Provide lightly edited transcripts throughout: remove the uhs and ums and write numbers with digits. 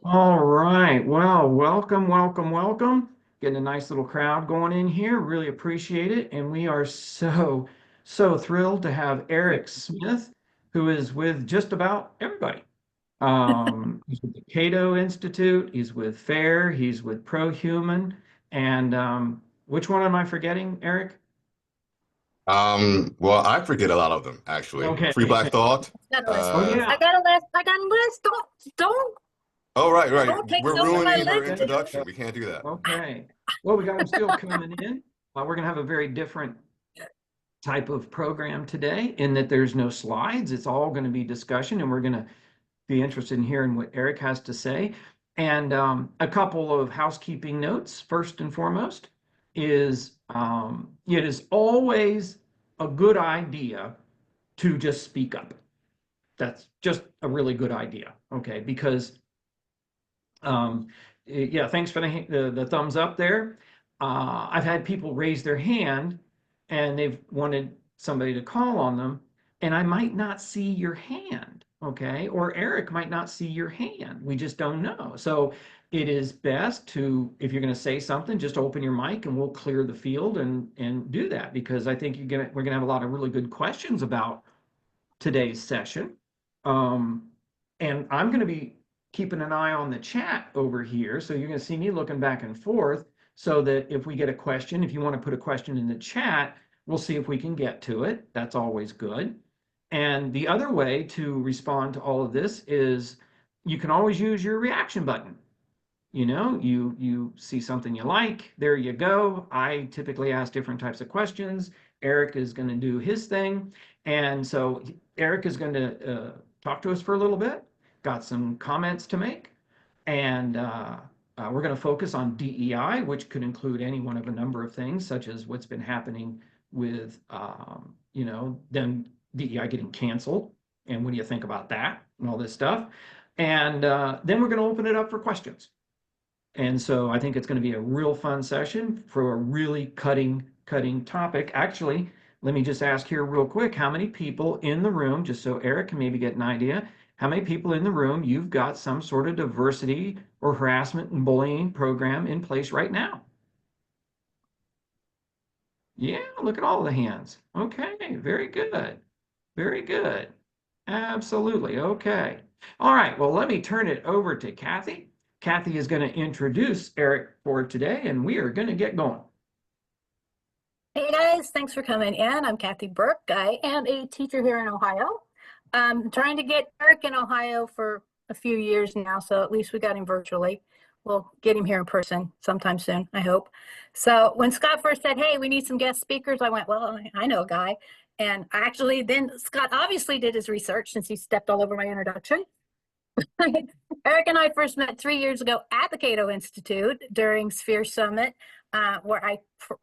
All right. Well, welcome, welcome, welcome. Getting a nice little crowd going in here. Really appreciate it. And we are so thrilled to have Eric Smith, who is with just about everybody. He's with the Cato Institute, he's with FAIR, he's with ProHuman. And which one am I forgetting, Eric? Well, I forget a lot of them actually. Okay. Free Black Thought. Got a list. Oh, Uh, yeah. I got a list. I got a list. oh, right, right. Don't take We're some of my ruining her list. Okay. introduction. We can't do that. Okay. Well, we got them still coming in. We're going to have a very different type of program today in that there's no slides. It's all going to be discussion, and we're going to be interested in hearing what Eric has to say. And a couple of housekeeping notes. First and foremost is it is always a good idea to just speak up. That's just a really good idea, okay? Because yeah, thanks for the thumbs up there. I've had people raise their hand and they've wanted somebody to call on them, and I might not see your hand, okay? Or Eric might not see your hand. We just don't know. So it is best to, if you're going to say something, just open your mic and we'll clear the field and do that because I think we're gonna have a lot of really good questions about today's session. Um, and I'm going to be keeping an eye on the chat over here. So you're going to see me looking back and forth so that if we get a question, if you want to put a question in the chat, we'll see if we can get to it. That's always good. And the other way to respond to all of this is you can always use your reaction button. You see something you like, there you go. I typically ask different types of questions. Eric is going to do his thing. And so Eric is going to talk to us for a little bit, got some comments to make, and we're going to focus on DEI, which could include any one of a number of things, such as what's been happening with, them DEI getting canceled. And what do you think about that and all this stuff? And then we're going to open it up for questions. And so I think it's going to be a real fun session for a really cutting topic. Actually, let me just ask here real quick, how many people in the room, just so Eric can maybe get an idea, how many people in the room you've got some sort of diversity or harassment and bullying program in place right now? Yeah, look at all the hands. Okay, very good. Very good. Absolutely. Okay. All right. Well, let me turn it over to Kathy. Kathy is going to introduce Eric for today, and we are going to get going. Hey guys, thanks for coming in. I'm Kathy Burke. I am a teacher here in Ohio. I'm trying to get Eric in Ohio for a few years now, so at least we got him virtually. We'll get him here in person sometime soon, I hope. So when Scott first said, hey, we need some guest speakers, I went, well, I know a guy. And actually, then Scott obviously did his research since he stepped all over my introduction. Eric and I first met 3 years ago at the Cato Institute during Sphere Summit, where I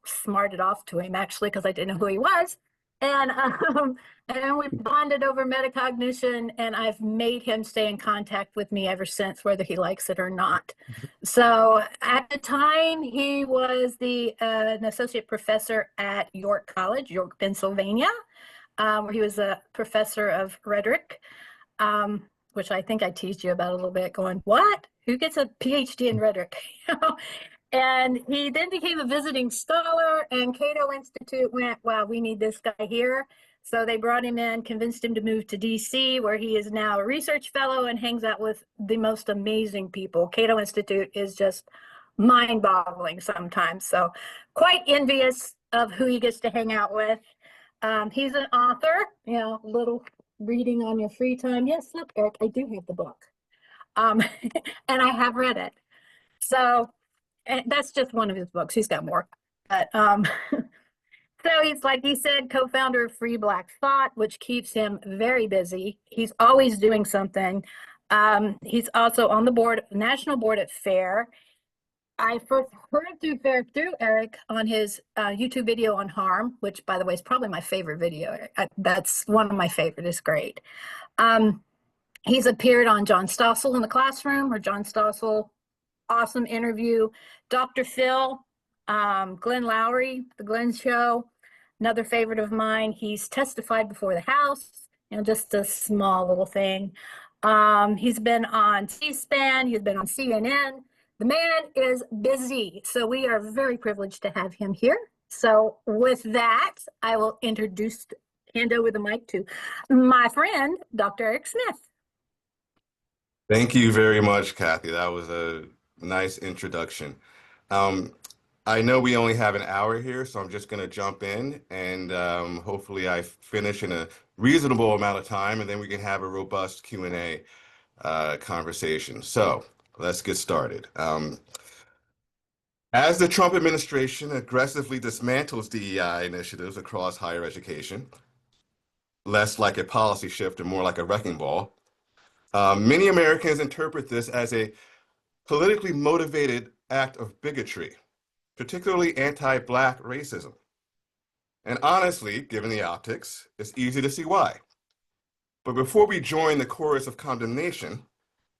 smarted off to him actually because I didn't know who he was. And and then we bonded over metacognition, and I've made him stay in contact with me ever since, whether he likes it or not. So at the time, he was an associate professor at York College, York, Pennsylvania, where he was a professor of rhetoric. Which I think I teased you about a little bit, going, what? Who gets a PhD in rhetoric? And he then became a visiting scholar, and Cato Institute went, wow, we need this guy here. So they brought him in, convinced him to move to DC, where he is now a research fellow and hangs out with the most amazing people. Cato Institute is just mind-boggling sometimes. So quite envious of who he gets to hang out with. He's an author, little reading on your free time. Yes, look, Eric, I do have the book. And I have read it. So that's just one of his books. He's got more. But so he's, like he said, co-founder of Free Black Thought, which keeps him very busy. He's always doing something. He's also on the board, national board at FAIR. I first heard through Eric on his YouTube video on harm, which, by the way, is probably my favorite video. That's one of my favorite. It's great. He's appeared on John Stossel in the Classroom, or John Stossel, awesome interview. Dr. Phil, Glenn Lowry, The Glenn Show, another favorite of mine. He's testified before the House, just a small little thing. He's been on C-SPAN, he's been on CNN. The man is busy, so we are very privileged to have him here. So with that, I will hand over the mic to my friend, Dr. Eric Smith. Thank you very much, Kathy. That was a nice introduction. Um, I know we only have an hour here, so I'm just going to jump in and hopefully I finish in a reasonable amount of time, and then we can have a robust Q&A conversation. So let's get started. As the Trump administration aggressively dismantles DEI initiatives across higher education, less like a policy shift and more like a wrecking ball, many Americans interpret this as a politically motivated act of bigotry, particularly anti-Black racism. And honestly, given the optics, it's easy to see why. But before we join the chorus of condemnation,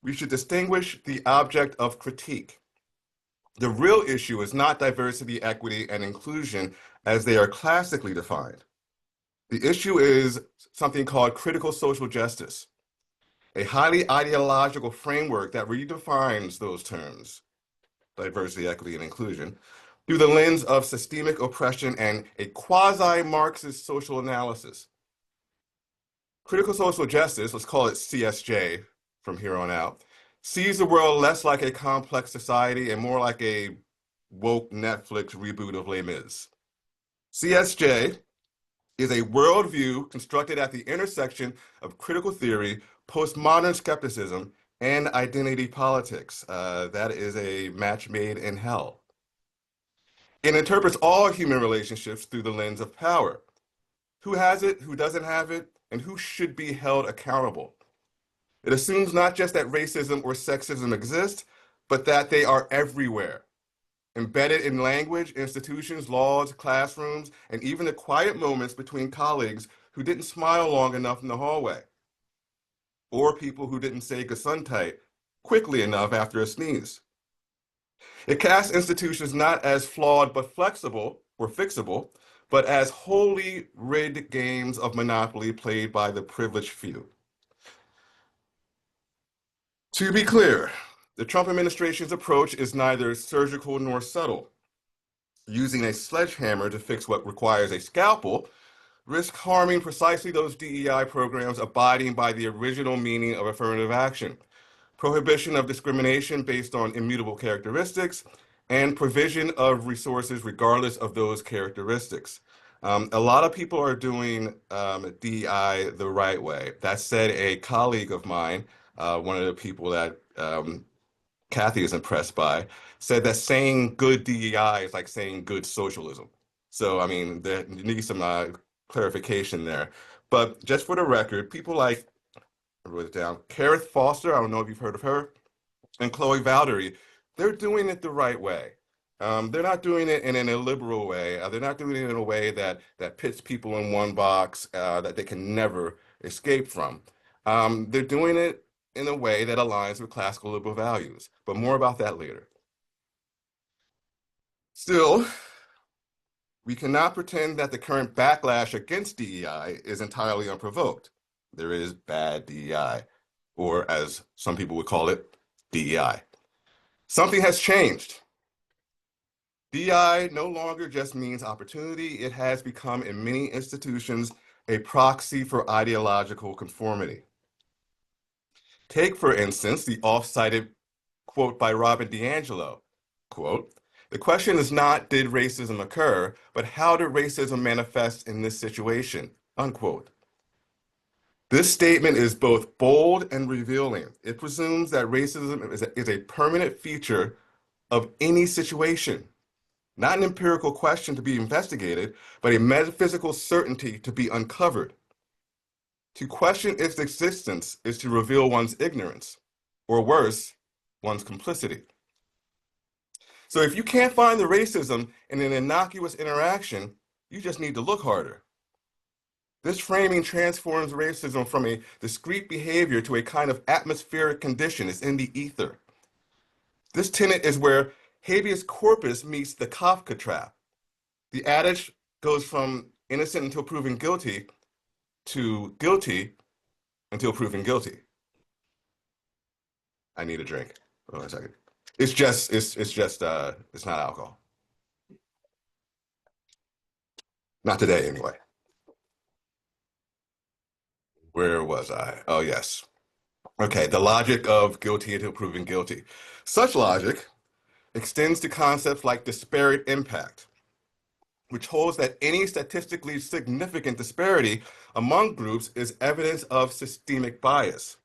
we should distinguish the object of critique. The real issue is not diversity, equity, and inclusion as they are classically defined. The issue is something called critical social justice, a highly ideological framework that redefines those terms, diversity, equity, and inclusion, through the lens of systemic oppression and a quasi-Marxist social analysis. Critical social justice, let's call it CSJ from here on out, sees the world less like a complex society and more like a woke Netflix reboot of Les Mis. CSJ is a worldview constructed at the intersection of critical theory, postmodern skepticism, and identity politics. That is a match made in hell. It interprets all human relationships through the lens of power. Who has it, who doesn't have it, and who should be held accountable. It assumes not just that racism or sexism exist, but that they are everywhere, embedded in language, institutions, laws, classrooms, and even the quiet moments between colleagues who didn't smile long enough in the hallway, or people who didn't say Gesundheit quickly enough after a sneeze. It casts institutions not as flawed but flexible or fixable, but as wholly rigged games of Monopoly played by the privileged few. To be clear, the Trump administration's approach is neither surgical nor subtle. Using a sledgehammer to fix what requires a scalpel risks harming precisely those DEI programs abiding by the original meaning of affirmative action: prohibition of discrimination based on immutable characteristics, and provision of resources regardless of those characteristics. A lot of people are doing DEI the right way. That said, a colleague of mine, one of the people that Kathy is impressed by, said that saying good DEI is like saying good socialism. So, I mean, there needs some clarification there. But just for the record, people like, I wrote it down, Kareth Foster, I don't know if you've heard of her, and Chloe Valdery, they're doing it the right way. They're not doing it in an illiberal way. They're not doing it in a way that pits people in one box that they can never escape from. They're doing it in a way that aligns with classical liberal values, but more about that later. Still, we cannot pretend that the current backlash against DEI is entirely unprovoked. There is bad DEI, or as some people would call it, DEI. Something has changed. DEI no longer just means opportunity. It has become, in many institutions, a proxy for ideological conformity. Take, for instance, the oft-cited quote by Robin DiAngelo, quote, "The question is not, did racism occur, but how did racism manifest in this situation?" Unquote. This statement is both bold and revealing. It presumes that racism is a permanent feature of any situation, not an empirical question to be investigated, but a metaphysical certainty to be uncovered. To question its existence is to reveal one's ignorance, or worse, one's complicity. So if you can't find the racism in an innocuous interaction, you just need to look harder. This framing transforms racism from a discrete behavior to a kind of atmospheric condition. It's in the ether. This tenet is where habeas corpus meets the Kafka trap. The adage goes from innocent until proven guilty to guilty until proven guilty. I need a drink. Hold on a second. It's not alcohol. Not today, anyway. Where was I? Oh, yes. Okay, the logic of guilty until proven guilty. Such logic extends to concepts like disparate impact, which holds that any statistically significant disparity among groups is evidence of systemic bias.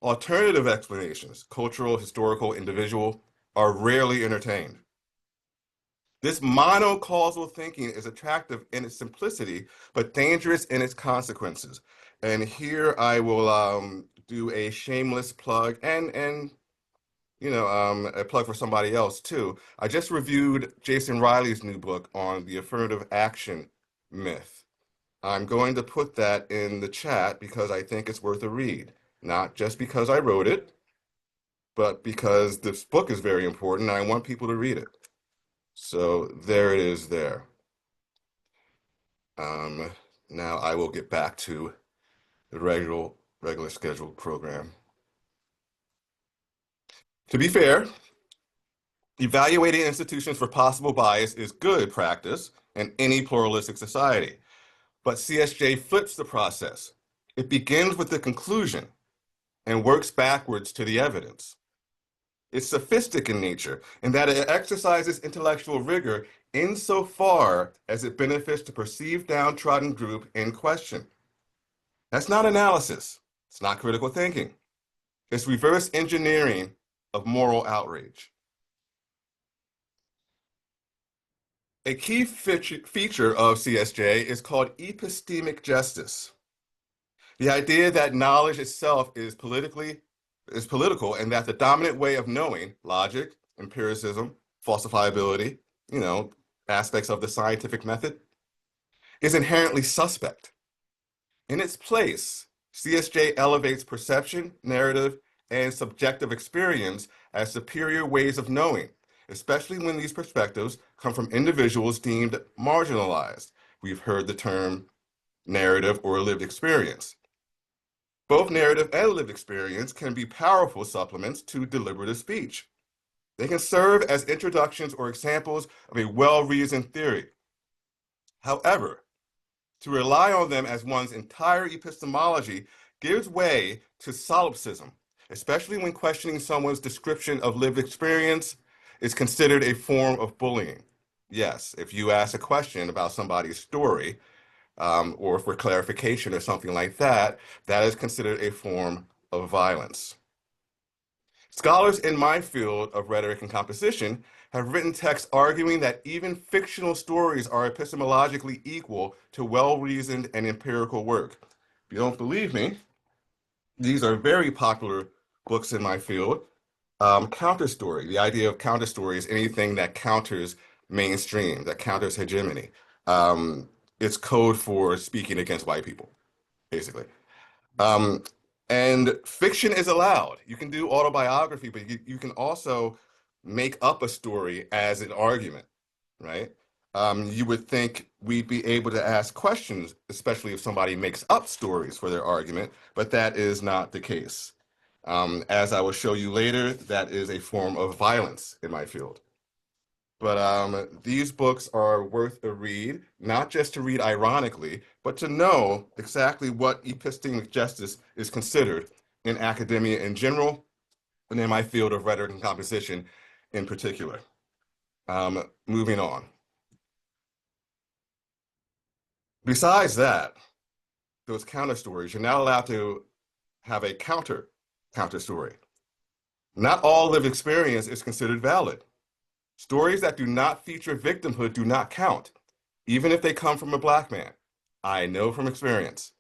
Alternative explanations, cultural, historical, individual, are rarely entertained. This monocausal thinking is attractive in its simplicity, but dangerous in its consequences. And here I will do a shameless plug and a plug for somebody else too. I just reviewed Jason Riley's new book on the affirmative action myth. I'm going to put that in the chat because I think it's worth a read. Not just because I wrote it, but because this book is very important. I want people to read it. So there it is there. Now I will get back to the regular scheduled program. To be fair, evaluating institutions for possible bias is good practice in any pluralistic society. But CSJ flips the process. It begins with the conclusion and works backwards to the evidence. It's sophistic in nature in that it exercises intellectual rigor insofar as it benefits the perceived downtrodden group in question. That's not analysis. It's not critical thinking. It's reverse engineering of moral outrage. A key feature of CSJ is called epistemic justice. The idea that knowledge itself is political and that the dominant way of knowing, logic, empiricism, falsifiability, aspects of the scientific method, is inherently suspect. In its place, CSJ elevates perception, narrative, and subjective experience as superior ways of knowing, especially when these perspectives come from individuals deemed marginalized. We've heard the term narrative or lived experience. Both narrative and lived experience can be powerful supplements to deliberative speech. They can serve as introductions or examples of a well-reasoned theory. However, to rely on them as one's entire epistemology gives way to solipsism, especially when questioning someone's description of lived experience is considered a form of bullying. Yes, if you ask a question about somebody's story, or for clarification or something like that, that is considered a form of violence. Scholars in my field of rhetoric and composition have written texts arguing that even fictional stories are epistemologically equal to well-reasoned and empirical work. If you don't believe me, these are very popular books in my field. Counterstory, the idea of counterstory is anything that counters mainstream, that counters hegemony. It's code for speaking against white people, basically. And fiction is allowed. You can do autobiography, but you can also make up a story as an argument, right? You would think we'd be able to ask questions, especially if somebody makes up stories for their argument, but that is not the case. As I will show you later, that is a form of violence in my field. But these books are worth a read, not just to read ironically, but to know exactly what epistemic justice is considered in academia in general, and in my field of rhetoric and composition in particular. Moving on. Besides that, those counter stories, you're not allowed to have a counter story. Not all lived experience is considered valid. Stories that do not feature victimhood do not count, even if they come from a Black man. I know from experience.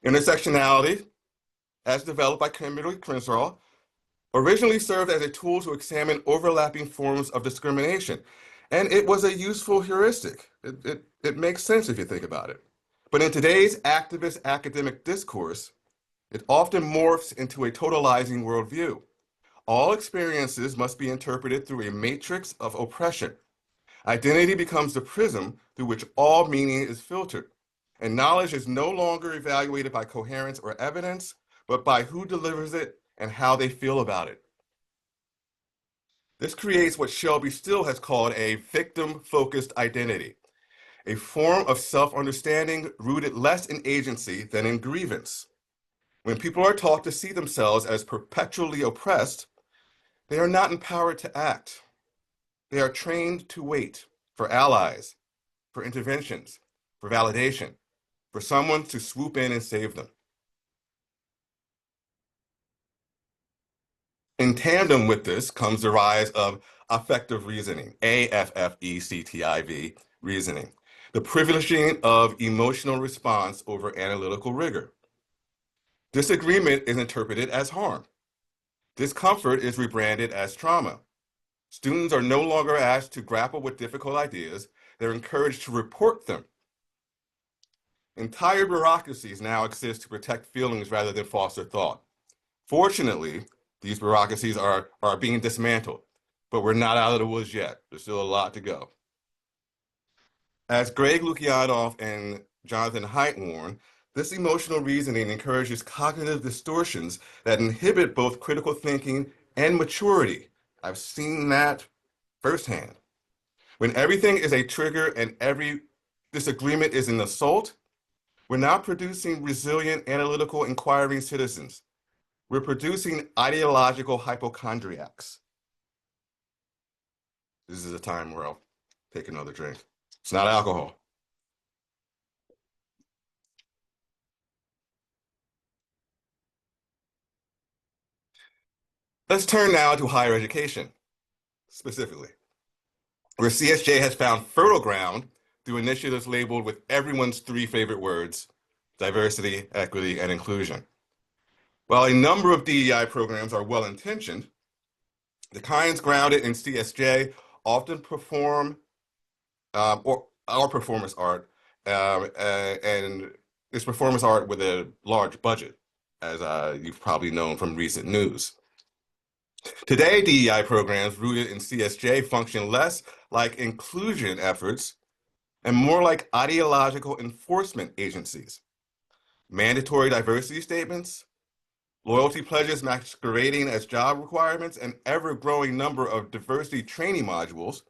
Intersectionality, as developed by Kimberly Crenshaw, originally served as a tool to examine overlapping forms of discrimination, and it was a useful heuristic. It makes sense if you think about it. But in today's activist academic discourse, it often morphs into a totalizing worldview. All experiences must be interpreted through a matrix of oppression. Identity becomes the prism through which all meaning is filtered, and knowledge is no longer evaluated by coherence or evidence, but by who delivers it and how they feel about it. This creates what Shelby Still has called a victim-focused identity, a form of self-understanding rooted less in agency than in grievance. When people are taught to see themselves as perpetually oppressed, they are not empowered to act. They are trained to wait for allies, for interventions, for validation, for someone to swoop in and save them. In tandem with this comes the rise of affective reasoning, AFFECTIV reasoning, the privileging of emotional response over analytical rigor. Disagreement is interpreted as harm. Discomfort is rebranded as trauma. Students are no longer asked to grapple with difficult ideas, they're encouraged to report them. Entire bureaucracies now exist to protect feelings rather than foster thought. Fortunately, these bureaucracies are being dismantled, but we're not out of the woods yet. There's still a lot to go. As Greg Lukianoff and Jonathan Haidt warn, this emotional reasoning encourages cognitive distortions that inhibit both critical thinking and maturity. I've seen that firsthand. When everything is a trigger and every disagreement is an assault, we're not producing resilient, analytical, inquiring citizens. We're producing ideological hypochondriacs. This is a time where I'll take another drink. It's not alcohol. Let's turn now to higher education, specifically, where CSJ has found fertile ground through initiatives labeled with everyone's three favorite words: diversity, equity, and inclusion. While a number of DEI programs are well-intentioned, the kinds grounded in CSJ often perform or our performance art, and it's performance art with a large budget, as you've probably known from recent news. Today, DEI programs rooted in CSJ function less like inclusion efforts and more like ideological enforcement agencies. Mandatory diversity statements, loyalty pledges masquerading as job requirements, and ever-growing number of diversity training modules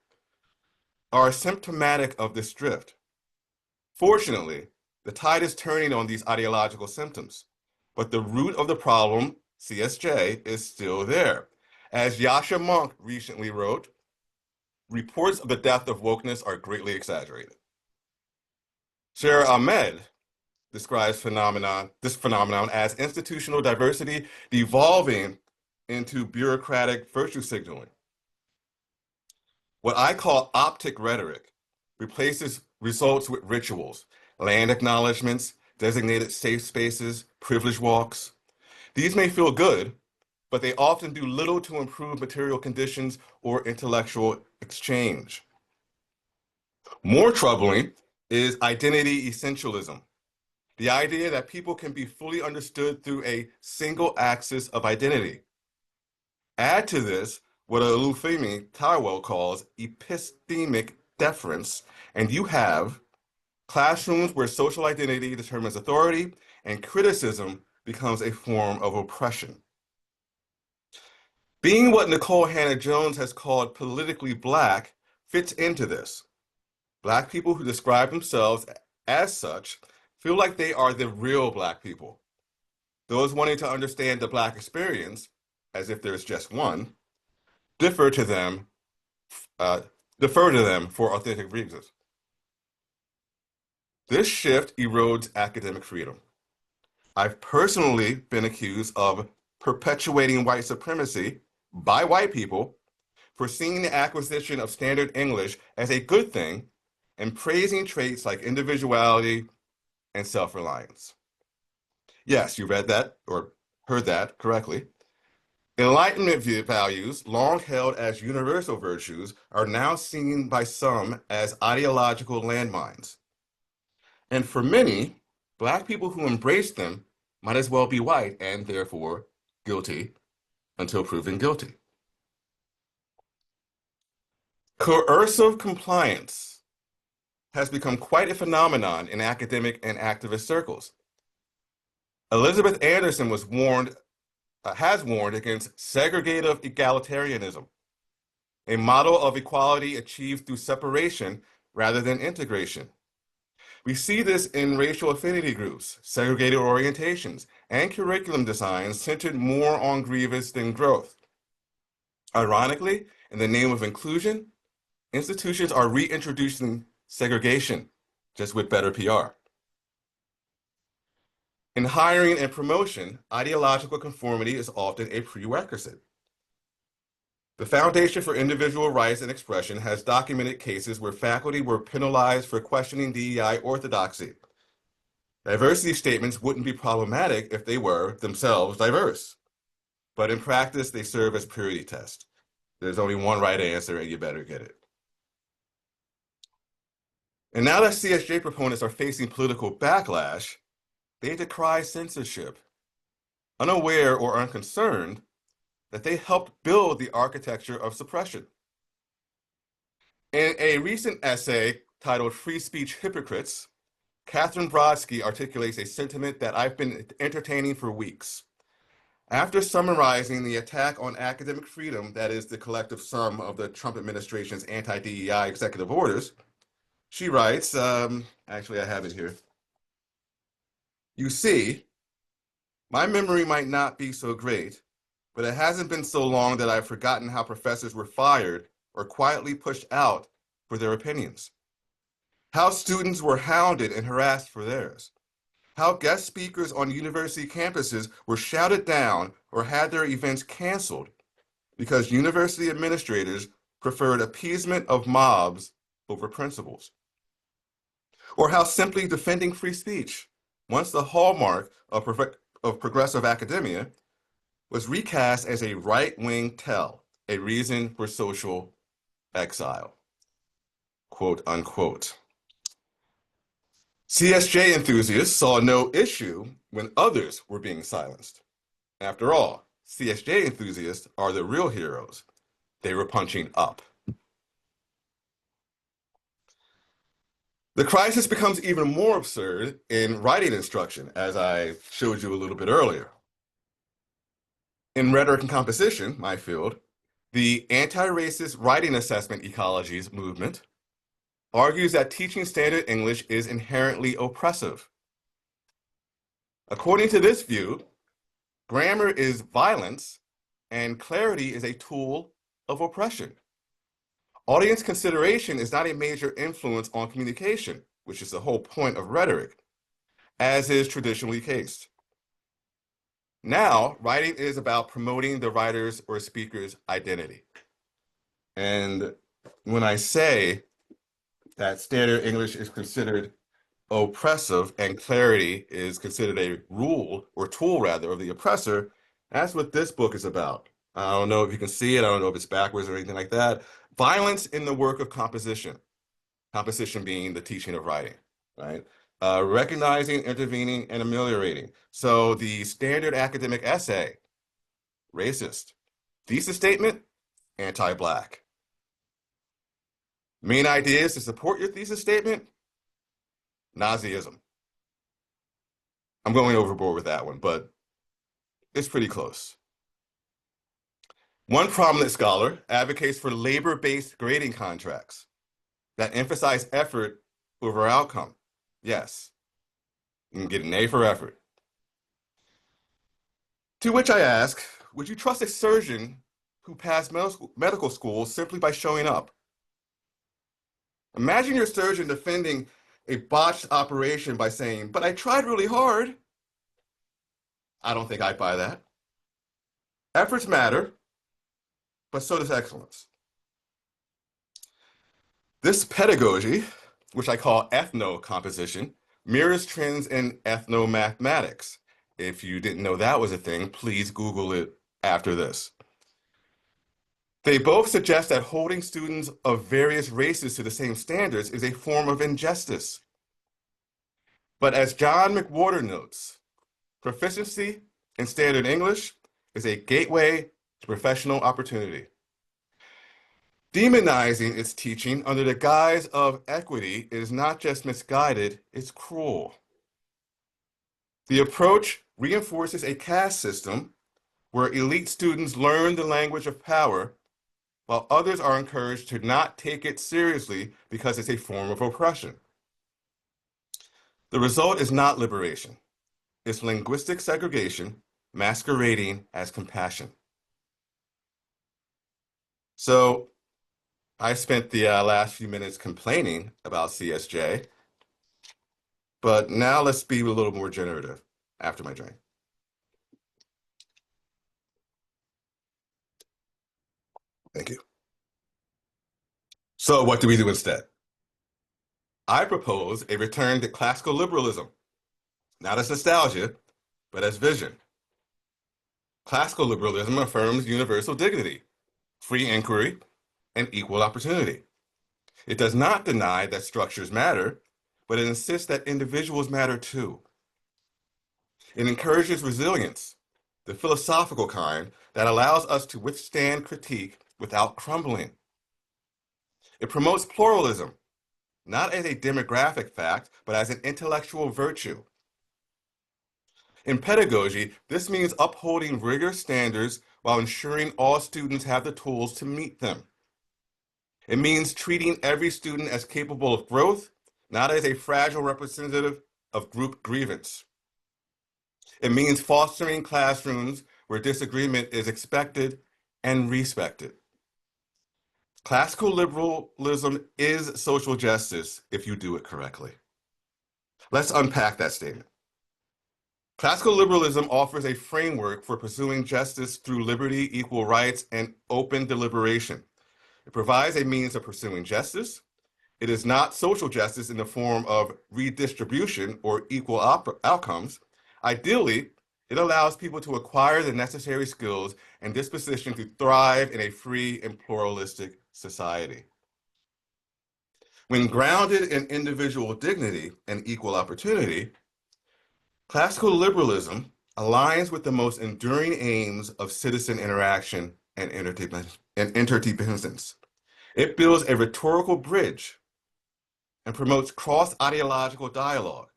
are symptomatic of this drift. Fortunately, the tide is turning on these ideological symptoms, but the root of the problem, CSJ, is still there. As Yasha Monk recently wrote, reports of the death of wokeness are greatly exaggerated. Sarah Ahmed describes this phenomenon as institutional diversity devolving into bureaucratic virtue signaling. What I call optic rhetoric replaces results with rituals, land acknowledgments, designated safe spaces, privilege walks. These may feel good, but they often do little to improve material conditions or intellectual exchange. More troubling is identity essentialism, the idea that people can be fully understood through a single axis of identity. Add to this what Olufemi Taiwo calls epistemic deference, and you have classrooms where social identity determines authority and criticism becomes a form of oppression. Being what Nicole Hannah-Jones has called politically Black fits into this. Black people who describe themselves as such feel like they are the real Black people. Those wanting to understand the Black experience, as if there's just one, defer to them for authentic reasons. This shift erodes academic freedom. I've personally been accused of perpetuating white supremacy by white people for seeing the acquisition of standard English as a good thing and praising traits like individuality and self-reliance. Yes, you read that or heard that correctly. Enlightenment values, long held as universal virtues, are now seen by some as ideological landmines. And for many, Black people who embrace them might as well be white and therefore guilty until proven guilty. Coercive compliance has become quite a phenomenon in academic and activist circles. Elizabeth Anderson was warned has warned against segregative egalitarianism, a model of equality achieved through separation rather than integration. We see this in racial affinity groups, segregated orientations, and curriculum designs centered more on grievance than growth. Ironically, in the name of inclusion, institutions are reintroducing segregation, just with better PR. In hiring and promotion, ideological conformity is often a prerequisite. The Foundation for Individual Rights and Expression has documented cases where faculty were penalized for questioning DEI orthodoxy. Diversity statements wouldn't be problematic if they were themselves diverse, but in practice, they serve as purity tests. There's only one right answer, and you better get it. And now that CSJ proponents are facing political backlash, they decry censorship, unaware or unconcerned that they helped build the architecture of suppression. In a recent essay titled Free Speech Hypocrites, Catherine Brodsky articulates a sentiment that I've been entertaining for weeks. After summarizing the attack on academic freedom, that is the collective sum of the Trump administration's anti-DEI executive orders, she writes, actually I have it here. You see, my memory might not be so great, but it hasn't been so long that I've forgotten how professors were fired or quietly pushed out for their opinions, how students were hounded and harassed for theirs, how guest speakers on university campuses were shouted down or had their events canceled because university administrators preferred appeasement of mobs over principles, or how simply defending free speech, once the hallmark of progressive academia, was recast as a right-wing tell, a reason for social exile, quote unquote. CSJ enthusiasts saw no issue when others were being silenced. After all, CSJ enthusiasts are the real heroes. They were punching up. The crisis becomes even more absurd in writing instruction, as I showed you a little bit earlier. In rhetoric and composition, my field, the anti-racist writing assessment ecologies movement argues that teaching standard English is inherently oppressive. According to this view, grammar is violence and clarity is a tool of oppression. Audience consideration is not a major influence on communication, which is the whole point of rhetoric, as is traditionally case. Now, writing is about promoting the writer's or speaker's identity. And when I say that standard English is considered oppressive and clarity is considered a rule or tool rather of the oppressor, that's what this book is about. I don't know if you can see it. I don't know if it's backwards or anything like that. Violence in the work of composition. Composition being the teaching of writing, right? Recognizing, intervening, and ameliorating. So the standard academic essay, racist. Thesis statement, anti-Black. Main ideas to support your thesis statement, Nazism. I'm going overboard with that one, but it's pretty close. One prominent scholar advocates for labor-based grading contracts that emphasize effort over outcome. Yes, you can get an A for effort. To which I ask, would you trust a surgeon who passed medical school simply by showing up? Imagine your surgeon defending a botched operation by saying, but I tried really hard. I don't think I'd buy that. Efforts matter, but so does excellence. This pedagogy, which I call ethno-composition, mirrors trends in ethnomathematics. If you didn't know that was a thing, please Google it after this. They both suggest that holding students of various races to the same standards is a form of injustice. But as John McWhorter notes, proficiency in standard English is a gateway to professional opportunity. Demonizing its teaching under the guise of equity is not just misguided, it's cruel. The approach reinforces a caste system where elite students learn the language of power, while others are encouraged to not take it seriously because it's a form of oppression. The result is not liberation. It's linguistic segregation masquerading as compassion. So I spent the last few minutes complaining about CSJ, but now let's be a little more generative after my drink. Thank you. So what do we do instead? I propose a return to classical liberalism, not as nostalgia, but as vision. Classical liberalism affirms universal dignity, free inquiry, and equal opportunity. It does not deny that structures matter, but it insists that individuals matter too. It encourages resilience, the philosophical kind that allows us to withstand critique without crumbling. It promotes pluralism, not as a demographic fact, but as an intellectual virtue. In pedagogy, this means upholding rigorous standards while ensuring all students have the tools to meet them. It means treating every student as capable of growth, not as a fragile representative of group grievance. It means fostering classrooms where disagreement is expected and respected. Classical liberalism is social justice if you do it correctly. Let's unpack that statement. Classical liberalism offers a framework for pursuing justice through liberty, equal rights, and open deliberation. It provides a means of pursuing justice. It is not social justice in the form of redistribution or equal outcomes. Ideally, it allows people to acquire the necessary skills and disposition to thrive in a free and pluralistic society. When grounded in individual dignity and equal opportunity, classical liberalism aligns with the most enduring aims of citizen interaction and interdependence. It builds a rhetorical bridge and promotes cross-ideological dialogue.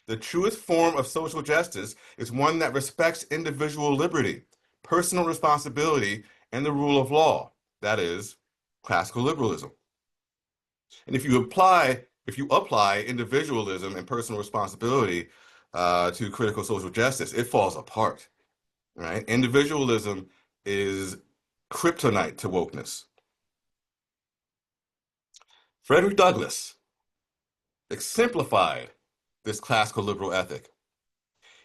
The truest form of social justice is one that respects individual liberty, personal responsibility, and the rule of law. That is, classical liberalism. And if you apply individualism and personal responsibility to critical social justice, it falls apart, right? Individualism is kryptonite to wokeness. Frederick Douglass exemplified this classical liberal ethic.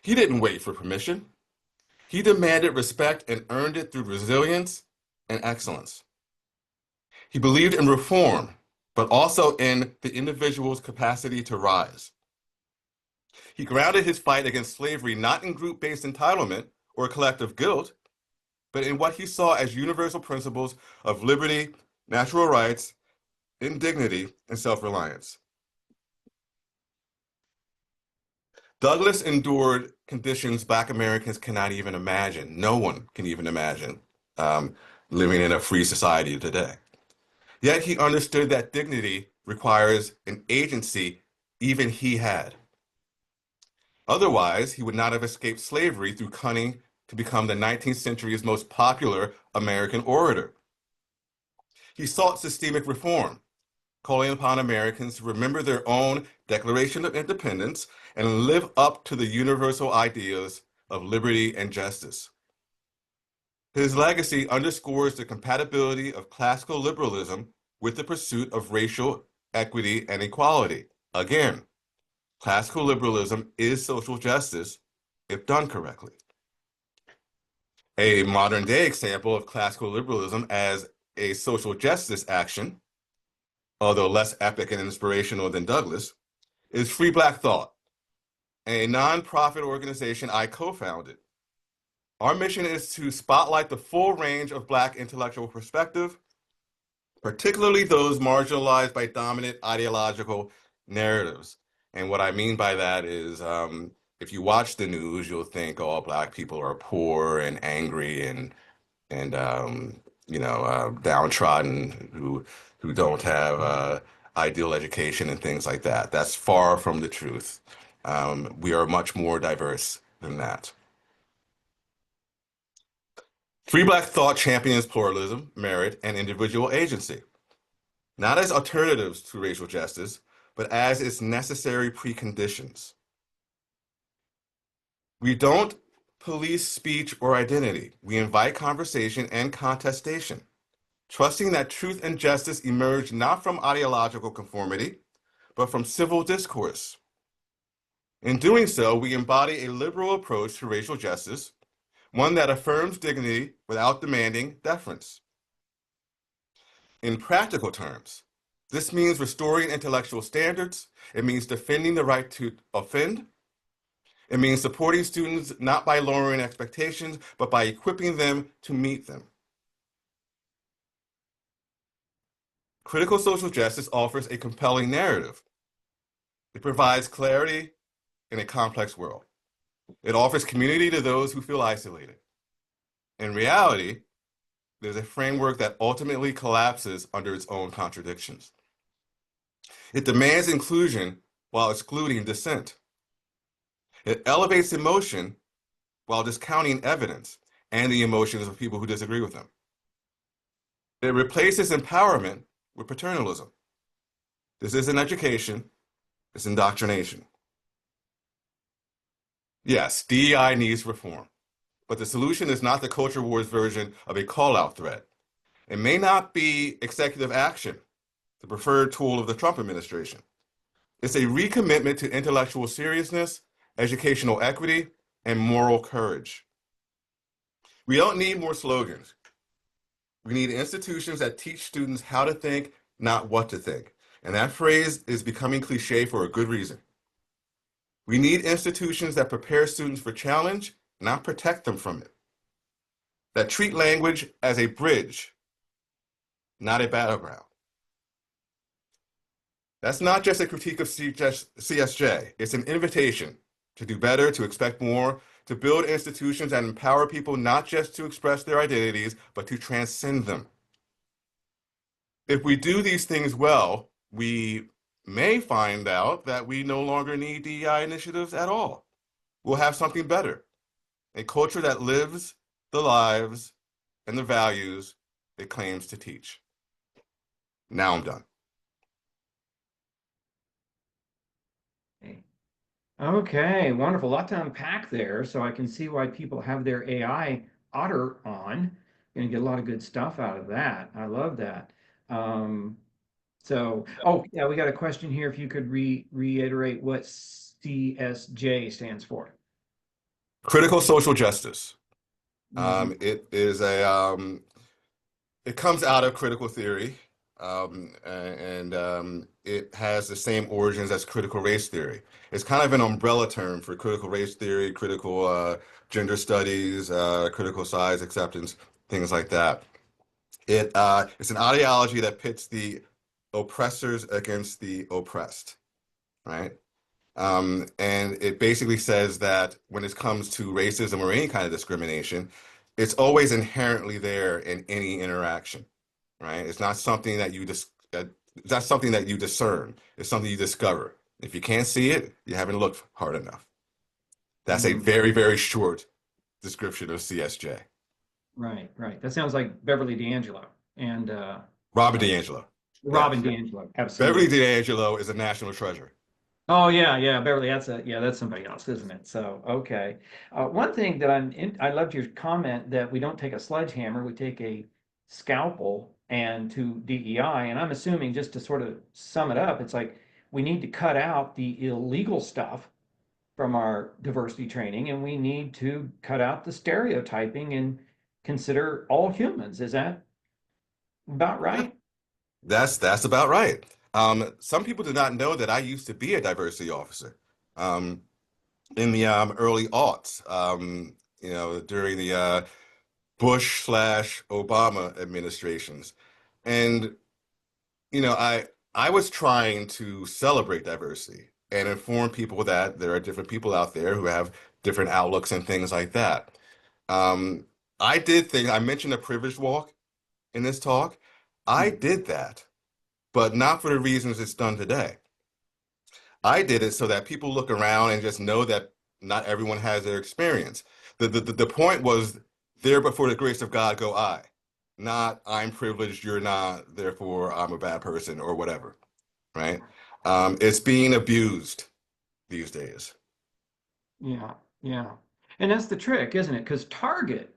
He didn't wait for permission. He demanded respect and earned it through resilience and excellence. He believed in reform, but also in the individual's capacity to rise. He grounded his fight against slavery not in group-based entitlement or collective guilt, but in what he saw as universal principles of liberty, natural rights, indignity, and self-reliance. Douglass endured conditions Black Americans cannot even imagine. No one can even imagine living in a free society today. Yet he understood that dignity requires an agency even he had. Otherwise, he would not have escaped slavery through cunning to become the 19th century's most popular American orator. He sought systemic reform, calling upon Americans to remember their own Declaration of Independence and live up to the universal ideas of liberty and justice. His legacy underscores the compatibility of classical liberalism with the pursuit of racial equity and equality. Again, classical liberalism is social justice if done correctly. A modern-day example of classical liberalism as a social justice action, although less epic and inspirational than Douglass, is Free Black Thought, a nonprofit organization I co-founded. Our mission is to spotlight the full range of Black intellectual perspective, particularly those marginalized by dominant ideological narratives. And what I mean by that is, if you watch the news, you'll think all Black people are poor and angry and downtrodden who don't have ideal education and things like that. That's far from the truth. We are much more diverse than that. Free Black thought champions pluralism, merit, and individual agency, not as alternatives to racial justice, but as its necessary preconditions. We don't police speech or identity. We invite conversation and contestation, trusting that truth and justice emerge not from ideological conformity, but from civil discourse. In doing so, we embody a liberal approach to racial justice, one that affirms dignity without demanding deference. In practical terms, this means restoring intellectual standards. It means defending the right to offend. It means supporting students not by lowering expectations, but by equipping them to meet them. Critical social justice offers a compelling narrative. It provides clarity in a complex world. It offers community to those who feel isolated. In reality, there's a framework that ultimately collapses under its own contradictions. It demands inclusion while excluding dissent. It elevates emotion while discounting evidence and the emotions of people who disagree with them. It replaces empowerment with paternalism. This isn't education, it's indoctrination. Yes, DEI needs reform, but the solution is not the culture wars version of a call-out threat. It may not be executive action, the preferred tool of the Trump administration. It's a recommitment to intellectual seriousness, educational equity, and moral courage. We don't need more slogans. We need institutions that teach students how to think, not what to think. And that phrase is becoming cliche for a good reason. We need institutions that prepare students for challenge, not protect them from it. That treat language as a bridge, not a battleground. That's not just a critique of CSJ. It's an invitation to do better, to expect more, to build institutions that empower people not just to express their identities, but to transcend them. If we do these things well, we may find out that we no longer need DEI initiatives at all. We'll have something better, a culture that lives the lives and the values it claims to teach. Now I'm done. Okay, wonderful. A lot to unpack there. So I can see why people have their AI otter on. Going to get a lot of good stuff out of that. I love that. Um, oh yeah, we got a question here. If you could reiterate what CSJ stands for. Critical social justice. Mhm. It comes out of critical theory, and it has the same origins as critical race theory. It's kind of an umbrella term for critical race theory, critical gender studies, critical size acceptance, things like that. It's an ideology that pits the oppressors against the oppressed, right? And it basically says that when it comes to racism or any kind of discrimination, it's always inherently there in any interaction, right? It's not something that it's not something that you discern. It's something you discover. If you can't see it, you haven't looked hard enough. That's a Mm, very, very short description of CSJ. right, right. That sounds like Beverly D'Angelo and Robin uh, DiAngelo. Yeah. Robin D'Angelo. Beverly Absolutely. DiAngelo is a national treasure. Oh yeah, yeah, Beverly. That's somebody else, isn't it? So okay. One thing that I loved your comment that we don't take a sledgehammer, we take a scalpel and to DEI. And I'm assuming just to sort of sum it up, it's like we need to cut out the illegal stuff from our diversity training, and we need to cut out the stereotyping and consider all humans. Is that about Yeah, right? that's about right. Some people do not know that I used to be a diversity officer. Um, in the early aughts, during the Bush slash Obama administrations. And, I was trying to celebrate diversity and inform people that there are different people out there who have different outlooks and things like that. Um, I mentioned a privilege walk in this talk. I Mhm. did that, but not for the reasons it's done today. I did it so that people look around and just know that not everyone has their experience. The point was there but for the grace of God go I. Not I'm privileged, you're not, therefore I'm a bad person or whatever, right? It's being abused these days. Yeah, yeah. And that's the trick, isn't it? Because Target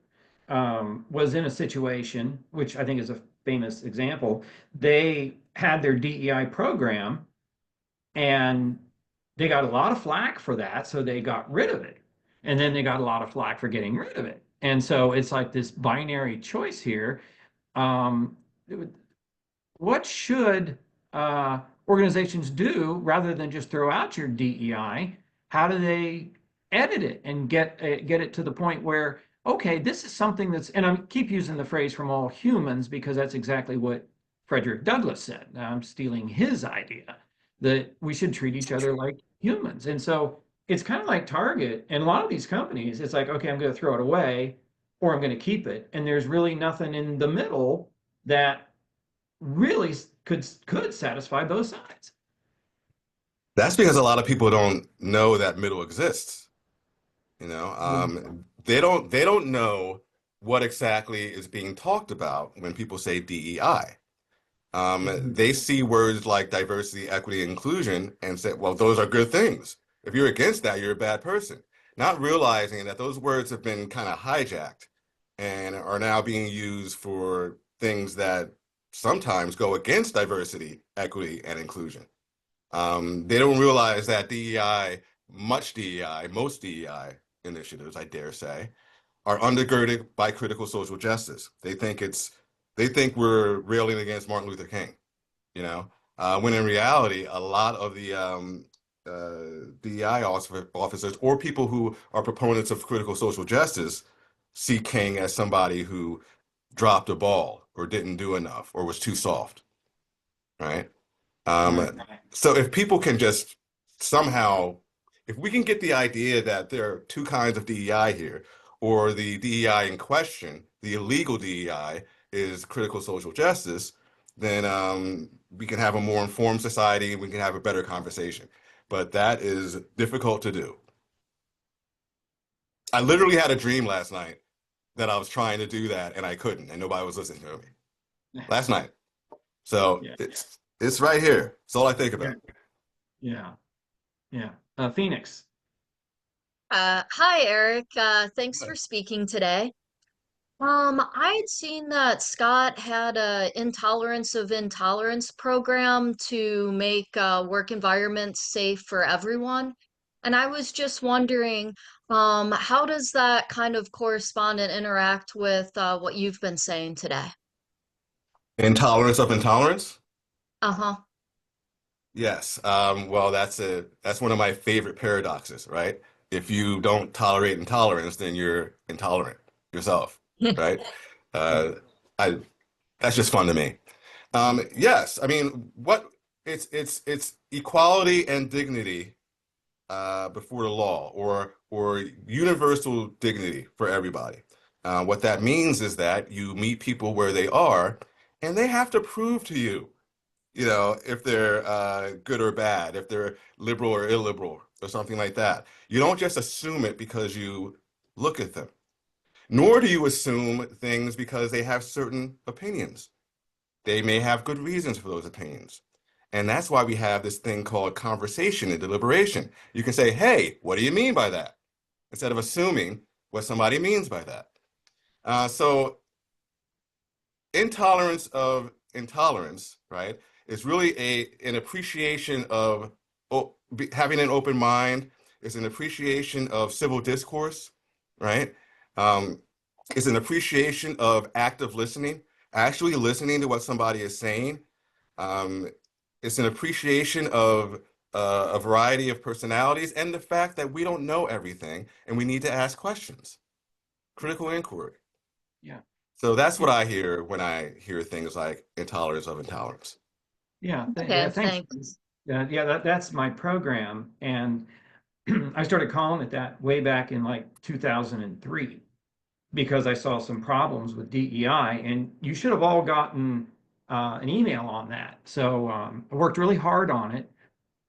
was in a situation, which I think is a famous example. They had their DEI program and they got a lot of flack for that, so they got rid of it. And then they got a lot of flack for getting rid of it. And so it's like this binary choice here. Um, what should organizations do rather than just throw out your DEI? How do they edit it and get it to the point where, okay, this is something that's, and I keep using the phrase from all humans because that's exactly what Frederick Douglass said. Now I'm stealing his idea that we should treat each other like humans. And so it's kind of like Target and a lot of these companies, it's like, okay, I'm going to throw it away or I'm going to keep it. And there's really nothing in the middle that really could satisfy both sides. That's because a lot of people don't know that middle exists. You know, they don't know what exactly is being talked about when people say DEI. Mhm. They see words like diversity, equity, inclusion and say, well, those are good things. If you're against that, you're a bad person. Not realizing that those words have been kind of hijacked and are now being used for things that sometimes go against diversity, equity, and inclusion. They don't realize that DEI, much DEI, most DEI initiatives, I dare say, are undergirded by critical social justice. They think we're railing against Martin Luther King, you know, when in reality, a lot of the DEI officers or people who are proponents of critical social justice see King as somebody who dropped a ball or didn't do enough or was too soft, right? Right. So if people can just somehow, if we can get the idea that there are two kinds of DEI here, or the DEI in question, the illegal DEI is critical social justice, then we can have a more informed society and we can have a better conversation. But that is difficult to do. I literally had a dream last night that I was trying to do that and I couldn't, and nobody was listening to me last night. So Yeah. it's right here. It's all I think Yeah. about. Yeah. Yeah. Phoenix. Hi, Eric. Thanks for speaking today. I had seen that Scott had a intolerance of intolerance program to make work environments safe for everyone. And I was just wondering, how does that kind of correspond and interact with what you've been saying today? Intolerance of intolerance? Uh-huh. Yes. Well, that's one of my favorite paradoxes, right? If you don't tolerate intolerance, then you're intolerant yourself, right? Uh, I that's just fun to me. Yes, I mean, it's equality and dignity before the law, or universal dignity for everybody. What that means is that you meet people where they are, and they have to prove to you, if they're good or bad, if they're liberal or illiberal or something like that. You don't just assume it because you look at them, nor do you assume things because they have certain opinions. They may have good reasons for those opinions. And that's why we have this thing called conversation and deliberation. You can say, hey, what do you mean by that? Instead of assuming what somebody means by that. So intolerance of intolerance, right, is really an appreciation of having an open mind. It's an appreciation of civil discourse, right? Um, it's an appreciation of active listening, actually listening to what somebody is saying. Um, it's an appreciation of a variety of personalities and the fact that we don't know everything and we need to ask questions, critical inquiry. Yeah. So that's Yeah. what I hear when I hear things like intolerance of intolerance. Yeah. Okay, Thanks. thanks. Yeah. That's my program. And I started calling it that way back in like 2003 because I saw some problems with DEI, and you should have all gotten an email on that. So I worked really hard on it,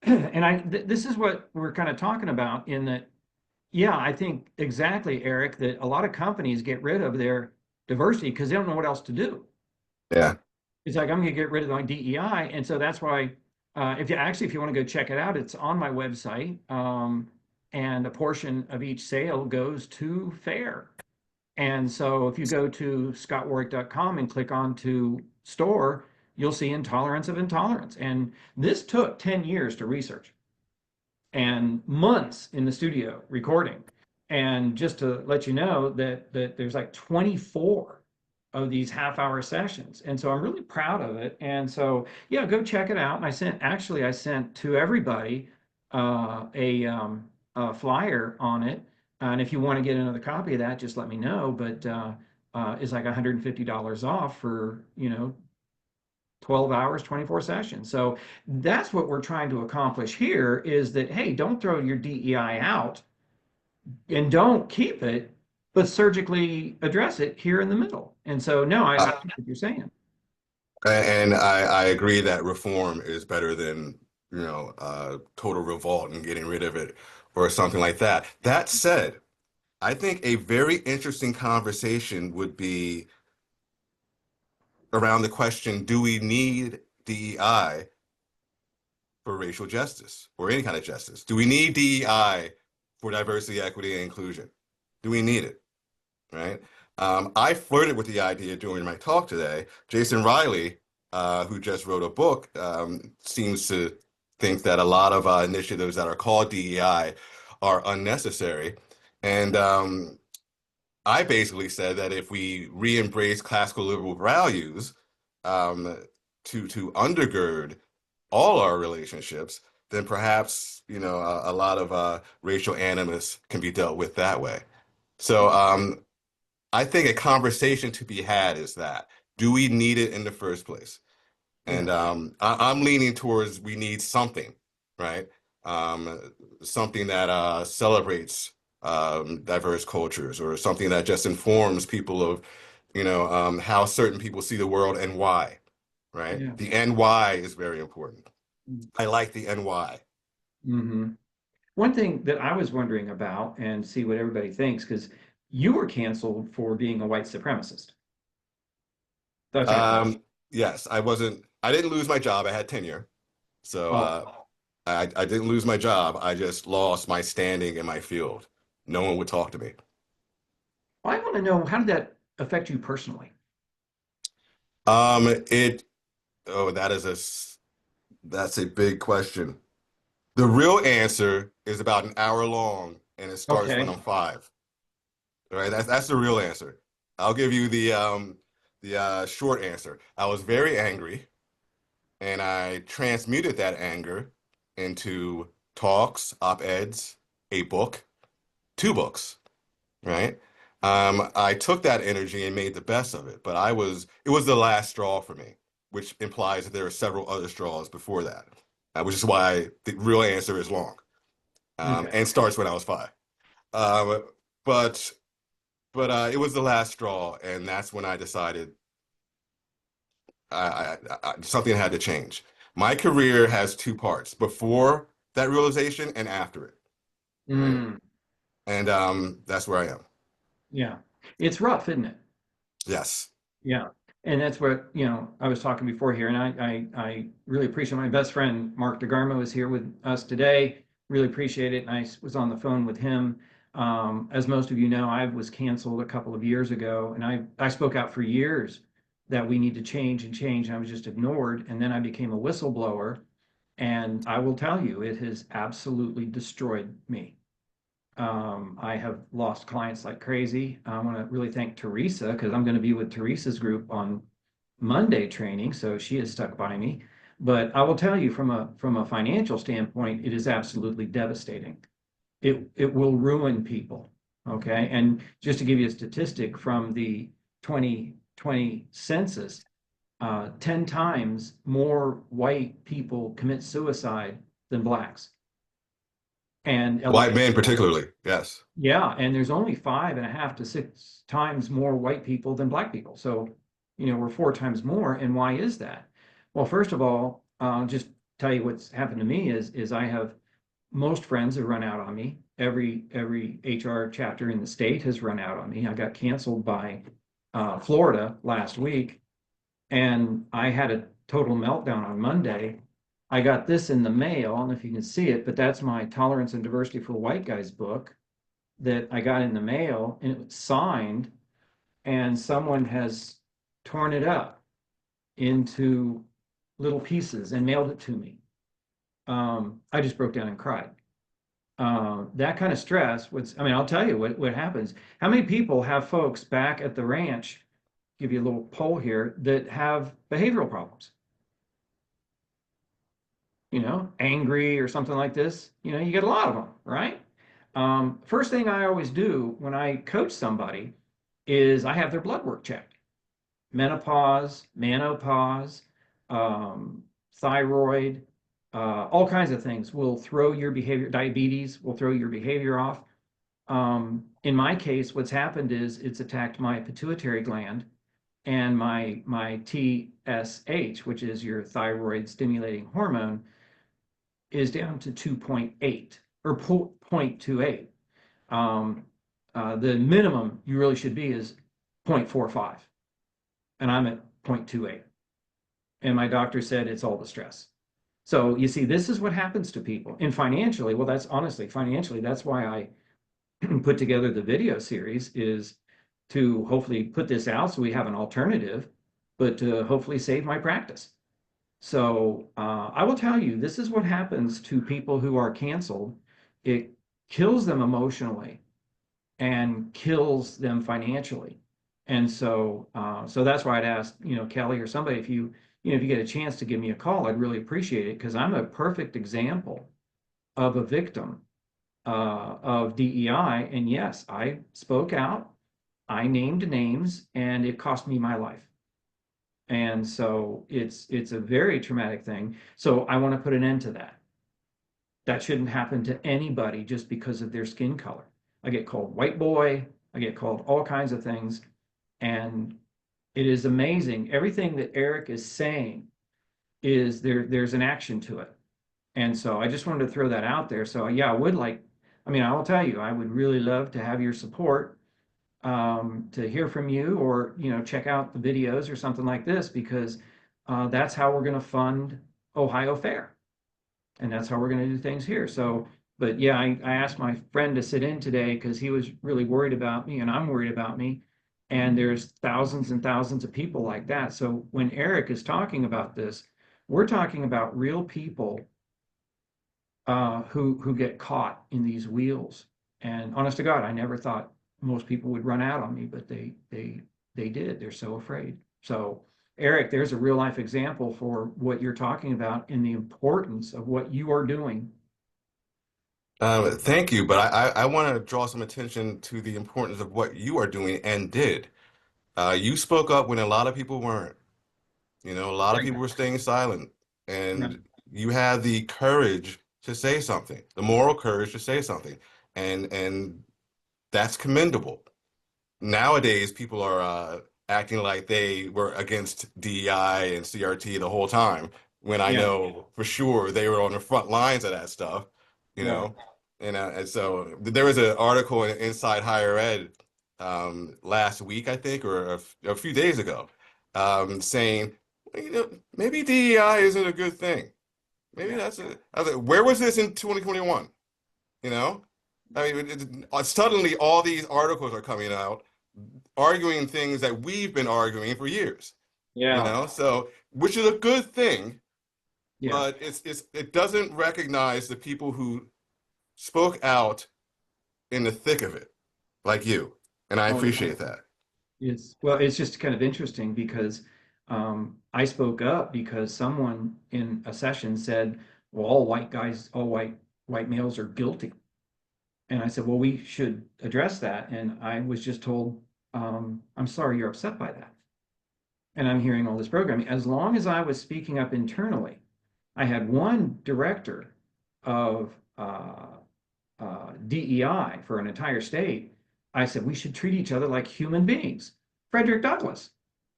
and this is what we're kind of talking about in that Yeah, I think exactly, Eric, that a lot of companies get rid of their diversity because they don't know what else to do. Yeah. It's like I'm going to get rid of my DEI, and so that's why if you want to go check it out, it's on my website, and a portion of each sale goes to FAIR. And so if you go to scottwarwick.com and click on to store, you'll see intolerance of intolerance. And this took 10 years to research and months in the studio recording. And just to let you know that there's like 24 of these half-hour sessions. And so I'm really proud of it. And so yeah, go check it out. And I sent to everybody a flyer on it. And if you want to get another copy of that, just let me know. But it's like $150 off for, 12 hours, 24 sessions. So that's what we're trying to accomplish here is that, hey, don't throw your DEI out and don't keep it, but surgically address it here in the middle. And so, no, I Uh, think what you're saying. and I agree that reform is better than, total revolt and getting rid of it or something like that. That said, I think a very interesting conversation would be around the question, do we need DEI for racial justice or any kind of justice? Do we need DEI for diversity, equity, and inclusion? Do we need it? Right? I flirted with the idea during my talk today. Jason Riley, who just wrote a book, seems to think that a lot of initiatives that are called DEI are unnecessary. And I basically said that if we re-embrace classical liberal values um, to undergird all our relationships, then perhaps a lot of racial animus can be dealt with that way. So I think a conversation to be had is that, do we need it in the first place? Yeah. And I'm leaning towards we need something, right? Something that celebrates diverse cultures, or something that just informs people of, how certain people see the world and why, right? Yeah. The and why is very important. I like the and why. Mm-hmm. One thing that I was wondering about and see what everybody thinks, because you were canceled for being a white supremacist. That's our question. Yes, I didn't lose my job. I had tenure. So Oh, I didn't lose my job. I just lost my standing in my field. No one would talk to me. I want to know, how did that affect you personally? It, oh, that's a big question. The real answer is about an hour long, and it starts when Okay. I'm 5. All right, that's the real answer. I'll give you the short answer. I was very angry, and I transmuted that anger into talks, op-eds, a book, 2 books. Right? I took that energy and made the best of it, but it was the last straw for me, which implies that there are several other straws before that, which is why the real answer is long, Okay. and starts when I was 5. Um, but it was the last straw, and that's when I decided something had to change. My career has 2 parts: before that realization and after it, right? Mm, And that's where I am. yeah. It's rough, isn't it? Yes. Yeah. And that's what, I was talking before here, and I really appreciate my best friend, Mark DeGarmo, is here with us today. Really appreciate it. And I was on the phone with him. As most of you know, I was canceled a couple of years ago, and I spoke out for years that we need to change and change. And I was just ignored. And then I became a whistleblower. And I will tell you, it has absolutely destroyed me. I have lost clients like crazy. I want to really thank Teresa because I'm going to be with Teresa's group on Monday training, so she is stuck by me. But I will tell you from a financial standpoint, it is absolutely devastating. It will ruin people. Okay. And just to give you a statistic from the 2020 census, 10 times more white people commit suicide than blacks. And White men particularly, yes. yeah, and there's only 5.5 to 6 times more white people than black people. So, we're 4 times more. And why is that? Well, first of all, just tell you what's happened to me is I have most friends have run out on me. every HR chapter in the state has run out on me. I got canceled by Florida last week, and I had a total meltdown on Monday. I got this in the mail. I don't know if you can see it, but that's my Tolerance and Diversity for White Guys book that I got in the mail, and it was signed, and someone has torn it up into little pieces and mailed it to me. I just broke down and cried. That kind of stress was, I mean, I'll tell you what happens. How many people have folks back at the ranch, give you a little poll here, that have behavioral problems? Angry or something like this. You get a lot of them, right? First thing I always do when I coach somebody is I have their blood work checked. Menopause, manopause, thyroid, all kinds of things will throw your behavior. Diabetes will throw your behavior off. In my case, what's happened is it's attacked my pituitary gland and my TSH, which is your thyroid stimulating hormone, is down to 2.8 or 0.28. The minimum you really should be is 0.45, and I'm at 0.28. And my doctor said it's all the stress. So you see, this is what happens to people. And financially, well, that's honestly, financially, that's why I put together the video series, is to hopefully put this out so we have an alternative, but to hopefully save my practice. So I will tell you, this is what happens to people who are canceled. It kills them emotionally and kills them financially. And so that's why I'd ask, Kelly or somebody, if you get a chance to give me a call, I'd really appreciate it, because I'm a perfect example of a victim of DEI. And yes, I spoke out, I named names, and it cost me my life. And so it's a very traumatic thing. So I want to put an end to that. That shouldn't happen to anybody just because of their skin color. I get called white boy, I get called all kinds of things. And it is amazing. Everything that Erec is saying is there's an action to it. And so I just wanted to throw that out there. So yeah, I will tell you, I would really love to have your support, to hear from you, or check out the videos or something like this, because that's how we're going to fund Ohio Fair, and that's how we're going to do things here. So, but yeah, I asked my friend to sit in today because he was really worried about me, and I'm worried about me. And there's thousands and thousands of people like that. So when Erec is talking about this, we're talking about real people who get caught in these wheels. And honest to God, I never thought most people would run out on me, but they did. They're so afraid. So Erec, there's a real life example for what you're talking about and the importance of what you are doing. Thank you, but I want to draw some attention to the importance of what you are doing and did. You spoke up when a lot of people weren't. A lot of Right. people were staying silent, Yeah. and you had the courage to say something, the moral courage to say something, and that's commendable. Nowadays, people are acting like they were against DEI and CRT the whole time, when I Yeah. know for sure they were on the front lines of that stuff, you Right. know. And so there was an article in Inside Higher Ed last week, I think, or a few days ago, saying, maybe DEI isn't a good thing. Maybe Yeah. I was like, where was this in 2021? You know? I mean, suddenly all these articles are coming out arguing things that we've been arguing for years, Yeah. So which is a good thing, Yeah. but it doesn't recognize the people who spoke out in the thick of it, like you, and I Oh, yeah. appreciate that. It's just kind of interesting because I spoke up because someone in a session said, well, all white guys, all white males are guilty. And I said, well, we should address that. And I was just told, I'm sorry you're upset by that. And I'm hearing all this programming. As long as I was speaking up internally, I had one director of DEI for an entire state. I said, we should treat each other like human beings. Frederick Douglass,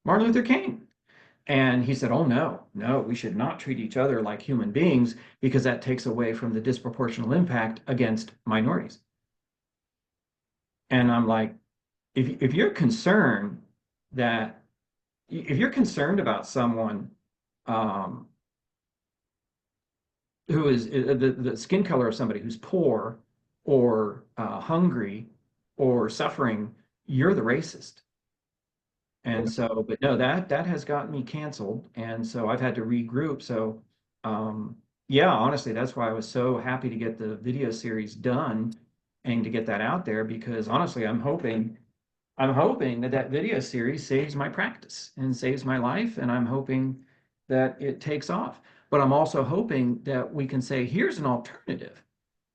Martin Luther King. And he said, oh, no, we should not treat each other like human beings because that takes away from the disproportional impact against minorities. And I'm like, if you're concerned that if you're concerned about someone um, who is the skin color of somebody who's poor or hungry or suffering, you're the racist. And so, but no, that has gotten me canceled, and so I've had to regroup. So, yeah, honestly, that's why I was so happy to get the video series done and to get that out there because honestly, I'm hoping that that video series saves my practice and saves my life, and I'm hoping that it takes off. But I'm also hoping that we can say, here's an alternative.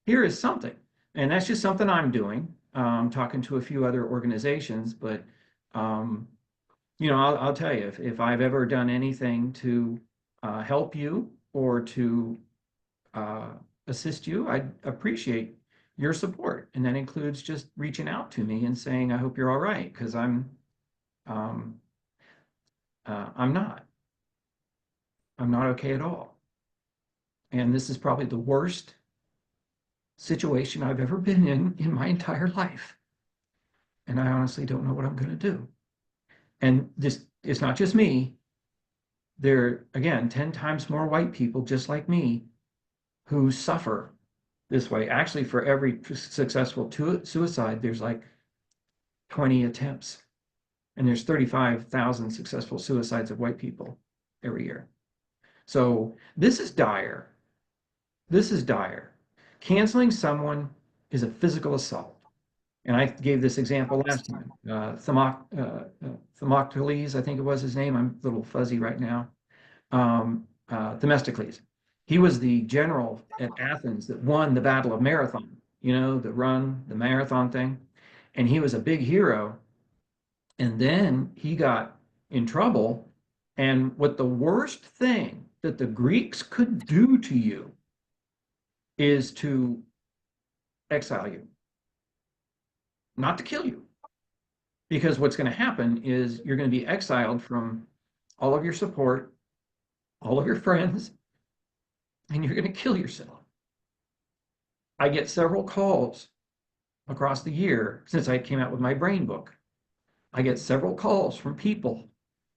Here is something. And that's just something I'm doing, talking to a few other organizations. But, um, I'll tell you, if I've ever done anything to help you or to uh, assist you, I appreciate your support. And that includes just reaching out to me and saying, I hope you're all right, because um, I'm not. I'm not okay at all. And this is probably the worst situation I've ever been in my entire life. And I honestly don't know what I'm going to do. And this, it's not just me. There are, again, 10 times more white people just like me who suffer this way. Actually, for every successful suicide, there's like 20 attempts. And there's 35,000 successful suicides of white people every year. So this is dire. This is dire. Canceling someone is a physical assault. And I gave this example last time. Themistocles, I think it was his name. I'm a little fuzzy right now. Themistocles. He was the general at Athens that won the Battle of Marathon, the run, the marathon thing. And he was a big hero. And then he got in trouble. And what the worst thing that the Greeks could do to you is to exile you, not to kill you. Because what's going to happen is you're going to be exiled from all of your support, all of your friends, and you're going to kill yourself. I get several calls across the year since I came out with my brain book. I get several calls from people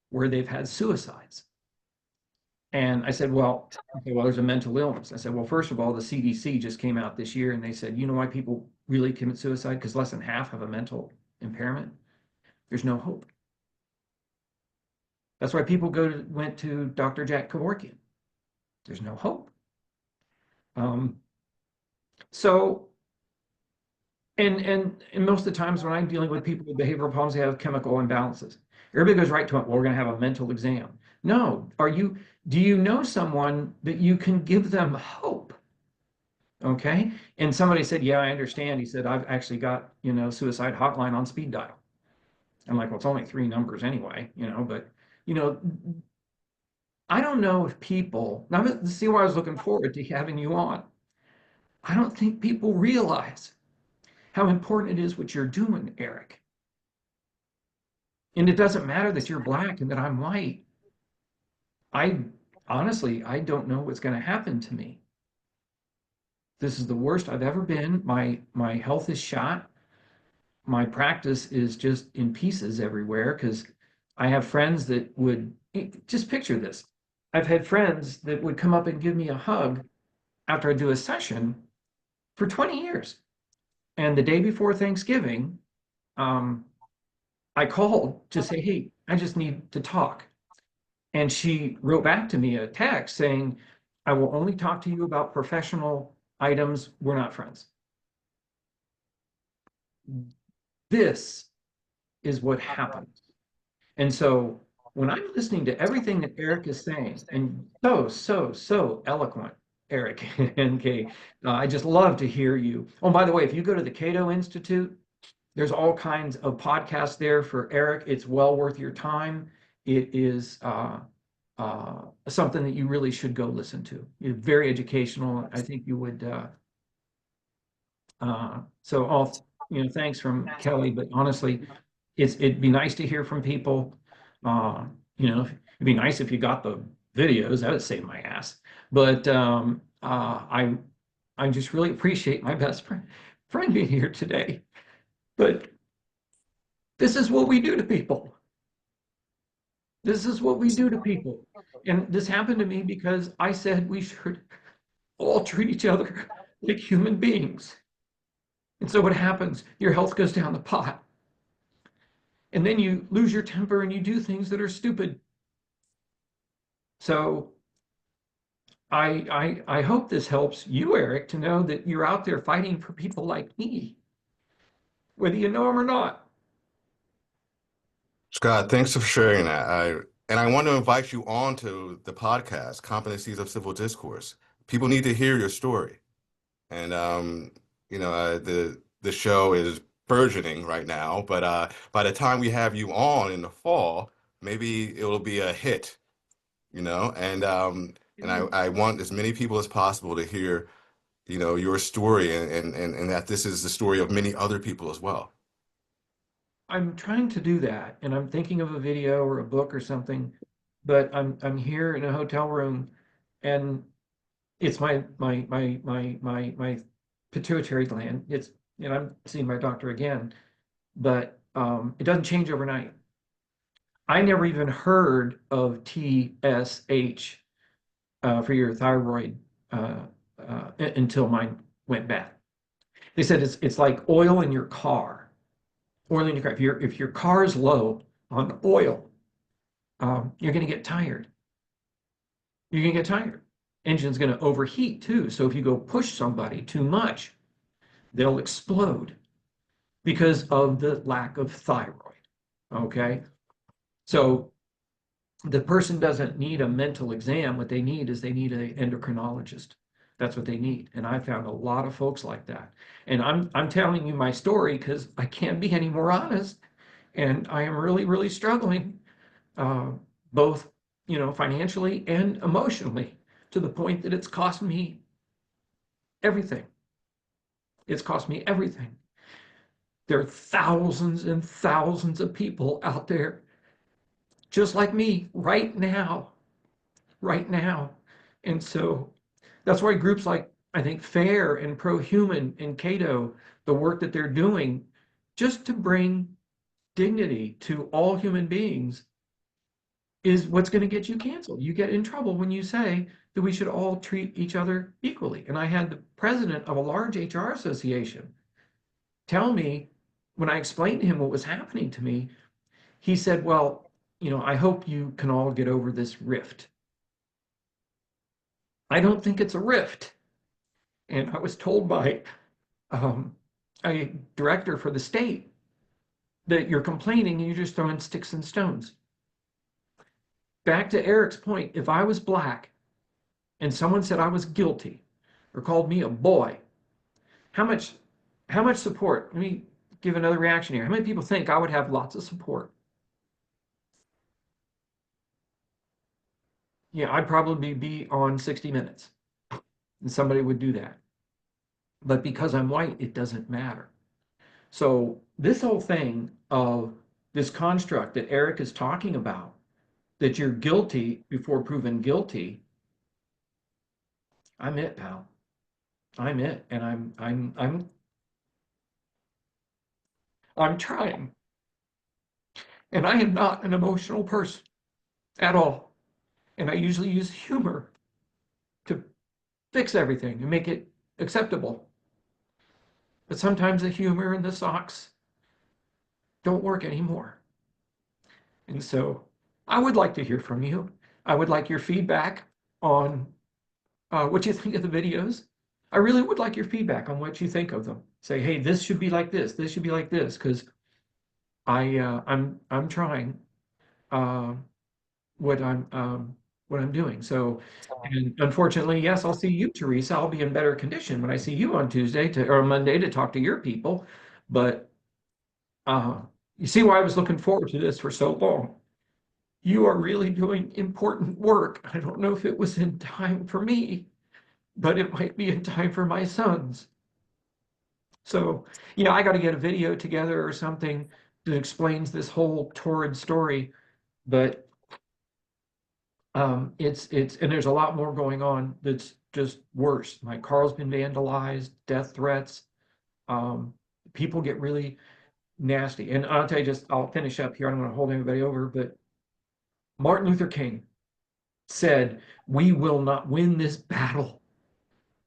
where they've had suicides. And I said, well, okay, well, there's a mental illness. I said, well, first of all, the CDC just came out this year and they said, you know why people really commit suicide? Because less than half have a mental impairment. There's no hope. That's why people went to Dr. Jack Kevorkian. There's no hope. So, and most of the times when I'm dealing with people with behavioral problems, they have chemical imbalances. Everybody goes right to it. Well, we're going to have a mental exam. No, do you know someone that you can give them hope? Okay. And somebody said, yeah, I understand. He said, I've actually got, suicide hotline on speed dial. I'm like, well, it's only 3 numbers anyway, but, I don't know if people, now this see why I was looking forward to having you on. I don't think people realize how important it is what you're doing, Erec. And it doesn't matter that you're black and that I'm white. I honestly, I don't know what's going to happen to me. This is the worst I've ever been. My health is shot. My practice is just in pieces everywhere because I have friends that would just picture this. I've had friends that would come up and give me a hug after I do a session for 20 years. And the day before Thanksgiving, I called to say, hey, I just need to talk. And she wrote back to me a text saying, I will only talk to you about professional items. We're not friends. This is what happens. And so when I'm listening to everything that Erec is saying, and so eloquent, Erec and Kay, I just love to hear you. Oh, by the way, if you go to the Cato Institute, there's all kinds of podcasts there for Erec. It's well worth your time. It is something that you really should go listen to. It's very educational. I think you would. Thanks from Kelly. But honestly, it'd be nice to hear from people. It'd be nice if you got the videos. That would save my ass. But I just really appreciate my best friend being here today. But this is what we do to people. This is what we do to people. And this happened to me because I said we should all treat each other like human beings. And so what happens? Your health goes down the pot. And then you lose your temper and you do things that are stupid. So I hope this helps you, Eric, to know that you're out there fighting for people like me, whether you know them or not. Scott, thanks for sharing that. I want to invite you on to the podcast, Competencies of Civil Discourse. People need to hear your story. And the show is burgeoning right now, but by the time we have you on in the fall, maybe it will be a hit, and I want as many people as possible to hear, your story and that this is the story of many other people as well. I'm trying to do that, and I'm thinking of a video or a book or something, but I'm here in a hotel room, and it's my pituitary gland. And I'm seeing my doctor again, but it doesn't change overnight. I never even heard of TSH for your thyroid until mine went bad. They said it's like oil in your car. Oil in your car. If your car is low on oil, you're going to get tired. You're going to get tired. Engine's going to overheat too. So if you go push somebody too much, they'll explode because of the lack of thyroid. Okay. So the person doesn't need a mental exam. What they need is they need an endocrinologist. That's what they need. And I found a lot of folks like that. And I'm telling you my story because I can't be any more honest. And I am really, really struggling, both, financially and emotionally, to the point that it's cost me everything. It's cost me everything. There are thousands and thousands of people out there just like me right now, right now. And so that's why groups like, I think, FAIR and ProHuman and Cato, the work that they're doing just to bring dignity to all human beings is what's going to get you canceled. You get in trouble when you say that we should all treat each other equally. And I had the president of a large HR association tell me, when I explained to him what was happening to me, he said, well, I hope you can all get over this rift. I don't think it's a rift. And I was told by a director for the state that you're complaining and you're just throwing sticks and stones. Back to Eric's point, if I was black and someone said I was guilty or called me a boy, how much support? Let me give another reaction here. How many people think I would have lots of support? Yeah, I'd probably be on 60 Minutes and somebody would do that. But because I'm white, it doesn't matter. So this whole thing of this construct that Eric is talking about, that you're guilty before proven guilty, I'm it, pal. I'm it. And I'm trying. And I am not an emotional person at all. And I usually use humor to fix everything and make it acceptable. But sometimes the humor and the socks don't work anymore. And so I would like to hear from you. I would like your feedback on what you think of the videos. I really would like your feedback on what you think of them. Say, hey, this should be like this. This should be like this, because I'm trying what I'm doing. So, and unfortunately, yes, I'll see you, Teresa. I'll be in better condition when I see you on Tuesday or Monday to talk to your people. But you see why I was looking forward to this for so long. You are really doing important work. I don't know if it was in time for me, but it might be in time for my sons. So, I got to get a video together or something that explains this whole torrid story. But and there's a lot more going on that's just worse. My car's been vandalized, death threats. People get really nasty. And I'll tell you, I'll finish up here. I don't want to hold anybody over, but Martin Luther King said, "We will not win this battle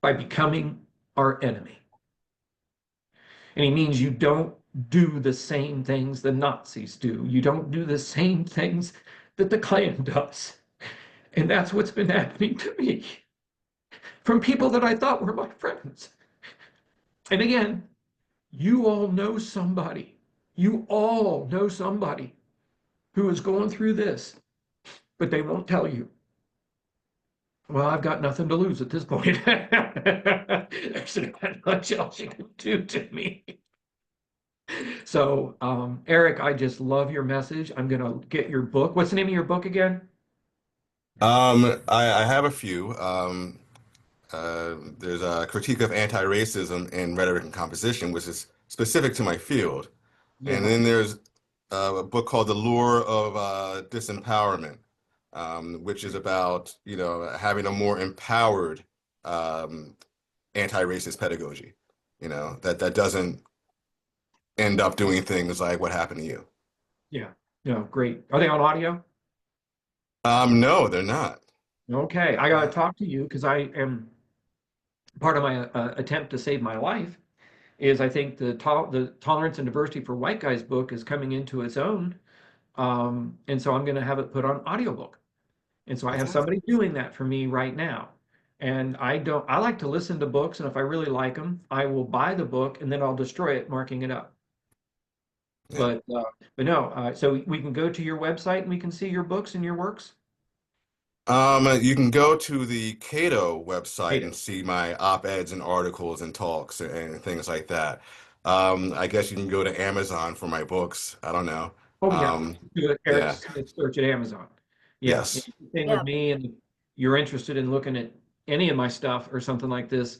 by becoming our enemy." And he means you don't do the same things the Nazis do. You don't do the same things that the Klan does. And that's what's been happening to me from people that I thought were my friends. And again, you all know somebody. You all know somebody who is going through this, but they won't tell you. Well, I've got nothing to lose at this point. There's not much else you can do to me. So, Eric, I just love your message. I'm going to get your book. What's the name of your book again? I have a few. There's a critique of anti-racism in rhetoric and composition, which is specific to my field. And Yeah. then there's a book called The Lure of Disempowerment, which is about, having a more empowered anti-racist pedagogy, that doesn't end up doing things like what happened to you. Yeah. No, great. Are they on audio? No, they're not. Okay. I got to talk to you because I am part of my attempt to save my life is I think the Tolerance and Diversity for White Guys book is coming into its own. And so I'm going to have it put on audiobook. And so I have somebody doing that for me right now. And I like to listen to books, and if I really like them, I will buy the book and then I'll destroy it, marking it up. Yeah. But no, so we can go to your website and we can see your books and your works. You can go to the Cato website Cato. and see my op-eds and articles and talks and things like that. I guess you can go to Amazon for my books. I don't know. Oh yeah, do it, Eric Yeah. Smith search at Amazon. Yeah, Yes. same Yeah. with me. And if you're interested in looking at any of my stuff or something like this,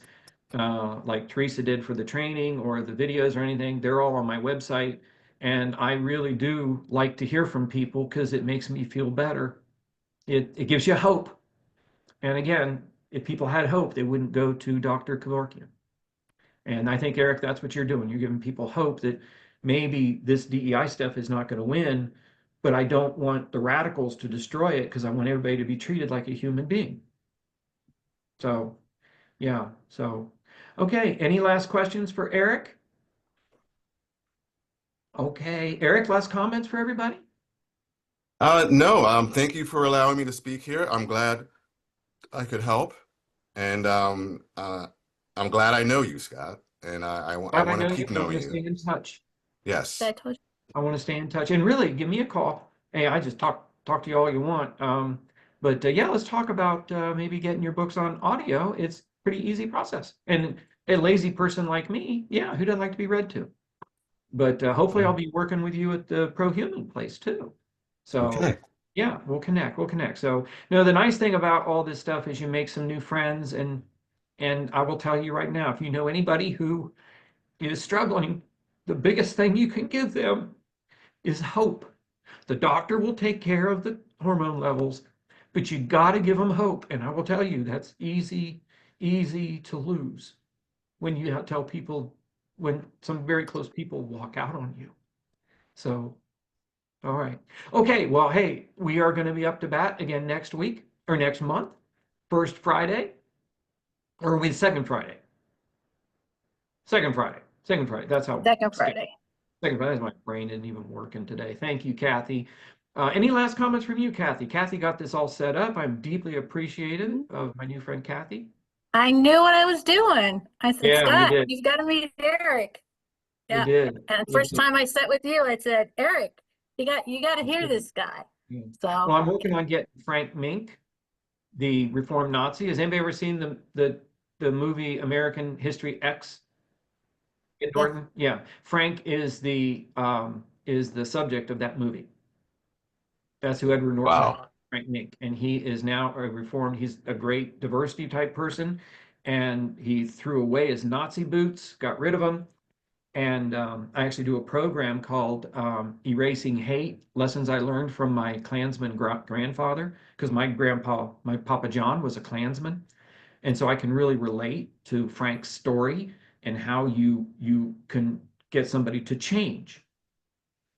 like Teresa did for the training or the videos or anything, they're all on my website. And I really do like to hear from people because it makes me feel better. It gives you hope. And again, if people had hope, they wouldn't go to Dr. Kevorkian. And I think, Eric, that's what you're doing. You're giving people hope that maybe this DEI stuff is not going to win, but I don't want the radicals to destroy it because I want everybody to be treated like a human being. So, yeah. So, okay. Any last questions for Eric? Okay. Eric, last comments for everybody? No, thank you for allowing me to speak here. I'm glad I could help. And I'm glad I know you, Scott. And I Glad I want to know you. keep I'm going knowing to stay you. in touch. Yes. I told you. I want to stay in touch and really give me a call. Hey, I just talk to you all you want. But yeah, let's talk about maybe getting your books on audio. It's pretty easy process. And a lazy person like me, yeah, who doesn't like to be read to? But hopefully I'll be working with you at the Pro-Human place too. So Okay. yeah, we'll connect. We'll connect. So the nice thing about all this stuff is you make some new friends and I will tell you right now, if you know anybody who is struggling, the biggest thing you can give them is hope. The doctor will take care of the hormone levels, but you got to give them hope. And I will tell you, that's easy to lose when you tell people, when some very close people walk out on you. So, all right. Okay. Well, hey, we are going to be up to bat again next week or next month, first Friday, or are we the second Friday? Second Friday. Second Friday. That's how. Second Friday. Second Friday. My brain isn't even working today. Thank you, Kathy. Any last comments from you, Kathy? Kathy got this all set up. I'm deeply appreciative of my new friend, Kathy. I knew what I was doing. I said, Yeah, you Scott, did. you've got to meet Eric. You Yeah. did. And You first did. time I sat with you, I said, Eric, you got to hear this guy. Yeah. So Well, I'm working on getting Frank Mink, the reformed Nazi. Has anybody ever seen the movie American History X? In Norton? Yeah. Frank is the subject of that movie. That's who Edward Norton is, Wow. Frank Mink. And he is now a reformed, he's a great diversity type person. And he threw away his Nazi boots, got rid of them. And I actually do a program called Erasing Hate, Lessons I Learned from My Klansman Grandfather, because my Papa John was a Klansman. And so I can really relate to Frank's story and how you can get somebody to change.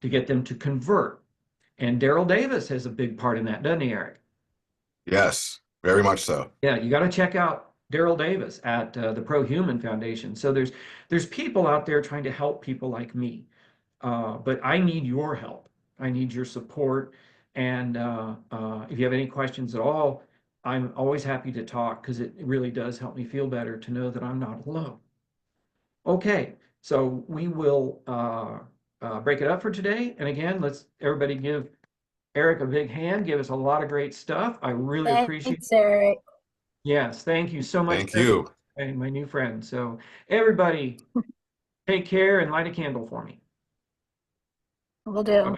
to get them to convert. And Daryl Davis has a big part in that, doesn't he, Eric? Yes, very much so. Yeah, you got to check out Daryl Davis at the Pro Human Foundation. So there's people out there trying to help people like me, but I need your help. I need your support. And if you have any questions at all, I'm always happy to talk because it really does help me feel better to know that I'm not alone. Okay, so we will break it up for today. And again, let's everybody give Eric a big hand. Give us a lot of great stuff. I really appreciate it. Thanks, Eric. Yes, thank you so much, Thank Eric, you. and my new friend. So everybody, take care and light a candle for me. Will do. Bye-bye.